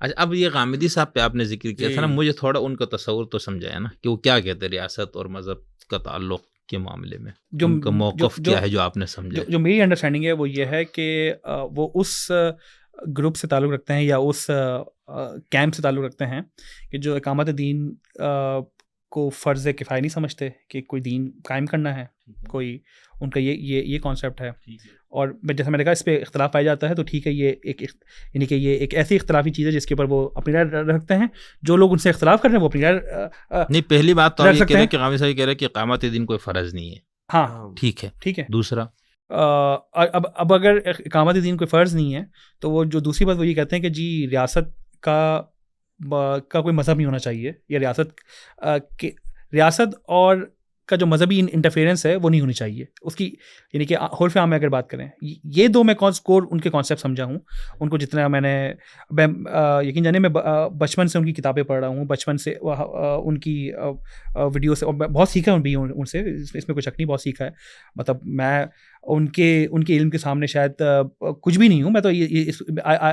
اچھا اب یہ غامدی صاحب پہ آپ نے ذکر کیا تھا نا, مجھے تھوڑا ان کا تصور تو سمجھایا نا کہ وہ کیا کہتے ہیں ریاست اور مذہب کا تعلق کے معاملے میں, ان کا موقف کیا ہے جو آپ نے سمجھا؟ جو میری انڈرسٹینڈنگ ہے وہ یہ ہے کہ وہ اس گروپ سے تعلق رکھتے ہیں یا اس کیمپ سے تعلق رکھتے ہیں کہ جو اقامت دین کو فرض کفایہ نہیں سمجھتے کہ کوئی دین قائم کرنا ہے, کوئی ان کا یہ کانسیپٹ ہے. اور جیسے میں نے کہا اس پہ اختلاف پایا جاتا ہے تو ٹھیک ہے, یہ ایک یعنی کہ یہ ایک ایسی اختلافی چیز ہے جس کے اوپر وہ اپنی رائے رکھتے ہیں. جو لوگ ان سے اختلاف کر رہے ہیں وہ اپنی رائے نہیں, پہلی بات تو یہ کہہ رہے ہیں کہ غامدی صاحب کہہ رہے ہیں کہ اقامت دین کوئی فرض نہیں ہے. ہاں ٹھیک ہے. دوسرا اب اگر اقامت دین کوئی فرض نہیں ہے تو وہ جو دوسری بات وہ یہ کہتے ہیں کہ جی ریاست کا کوئی مذہب نہیں ہونا چاہیے, یا ریاست اور کا جو مذہبی انٹرفیئرنس ہے وہ نہیں ہونی چاہیے اس کی. یعنی کہ حلف عام میں اگر بات کریں, یہ دو میں ان کے کانسیپٹ سمجھا ہوں. ان کو جتنا میں نے یقین جانے میں بچپن سے ان کی کتابیں پڑھ رہا ہوں, بچپن سے ان کی ویڈیو سے بہت سیکھا ہے بھی ان سے, اس میں کوئی شک نہیں, بہت سیکھا ہے. مطلب میں ان کے علم کے سامنے شاید کچھ بھی نہیں ہوں, میں تو I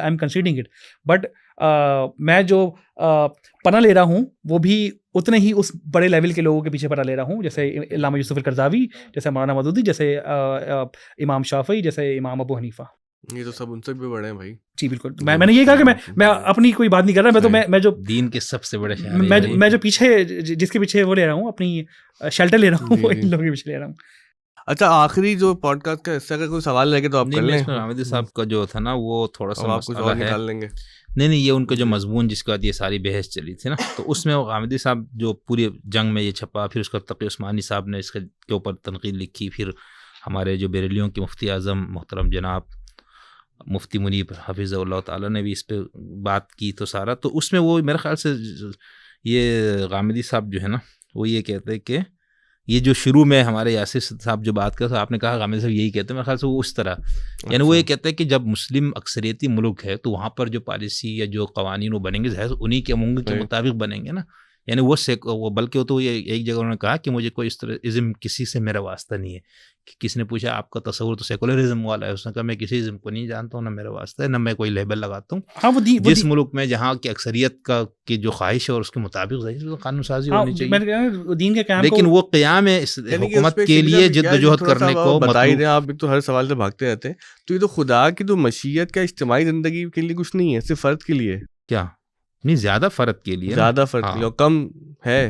am considering it. But میں جو پناہ لے رہا ہوں وہ بھی اتنے ہی اس بڑے لیول کے لوگوں کے پیچھے پناہ لے رہا ہوں, جیسے علامہ یوسف القرضاوی, جیسے مولانا مودودی, جیسے امام شافعی, جیسے امام ابو حنیفہ. یہ تو سب ان سے بھی بڑے ہیں بھائی. جی بالکل. میں نے یہ کہا کہ میں اپنی کوئی بات نہیں کر رہا, میں جو دین کے سب سے بڑے میں جو پیچھے جس کے پیچھے وہ لے رہا ہوں, اپنی شیلٹر لے رہا ہوں, وہ ان لوگوں کے پیچھے لے رہا ہوں. اچھا آخری جو پوڈ کاسٹ کا حصہ کا کوئی سوال لے کے تو آپ کر لیں. غامدی صاحب کا جو تھا نا وہ تھوڑا سا مسئلہ ہے, نکال لیں گے. نہیں یہ ان کا جو مضمون جس کے بعد یہ ساری بحث چلی تھی نا, تو اس میں غامدی صاحب جو پوری جنگ میں یہ چھپا, پھر اس کا تقی عثمانی صاحب نے اس کے اوپر تنقید لکھی, پھر ہمارے جو بیریلیوں کے مفتی اعظم محترم جناب مفتی منیب حفظہ اللہ تعالیٰ نے بھی اس پہ بات کی. تو سارا تو اس میں وہ میرے خیال سے یہ غامدی صاحب جو ہے نا وہ یہ کہتے ہیں کہ یہ جو شروع میں ہمارے یاسر صاحب جو بات کرتے آپ نے کہا غامدی صاحب یہی کہتے ہیں, میرے خیال سے وہ اس طرح یعنی وہ یہ کہتے ہیں کہ جب مسلم اکثریتی ملک ہے تو وہاں پر جو پالیسی یا جو قوانین وہ بنیں گے ظاہر انہی کے منگ کے مطابق بنیں گے نا. یعنی وہ بلکہ وہ تو یہ ایک جگہ انہوں نے کہا کہ مجھے کوئی اس طرح ازم کسی سے میرا واسطہ نہیں ہے. کہ کسی نے پوچھا آپ کا تصور تو سیکولرزم والا ہے, اس نے کہا میں کسی ازم کو نہیں جانتا ہوں, نہ میرا واسطہ ہے, نہ میں کوئی لیبل لگاتا ہوں. ہاں جس ملک میں جہاں کی اکثریت کی جو خواہش ہے اور اس کے مطابق قانون سازی ہونی چاہیے, لیکن وہ قیام حکومت کے لیے جدوجہد کرنے کو بتائی دیں. آپ تو ہر سوال سے بھاگتے رہتے ہیں, تو یہ تو خدا کی تو مشیت کا اجتماعی زندگی کے لیے کچھ نہیں ہے, صرف فرد کے لیے. کیا نہیں, زیادہ فرد کے لیے, زیادہ فرد کے لیے, اور کم ہے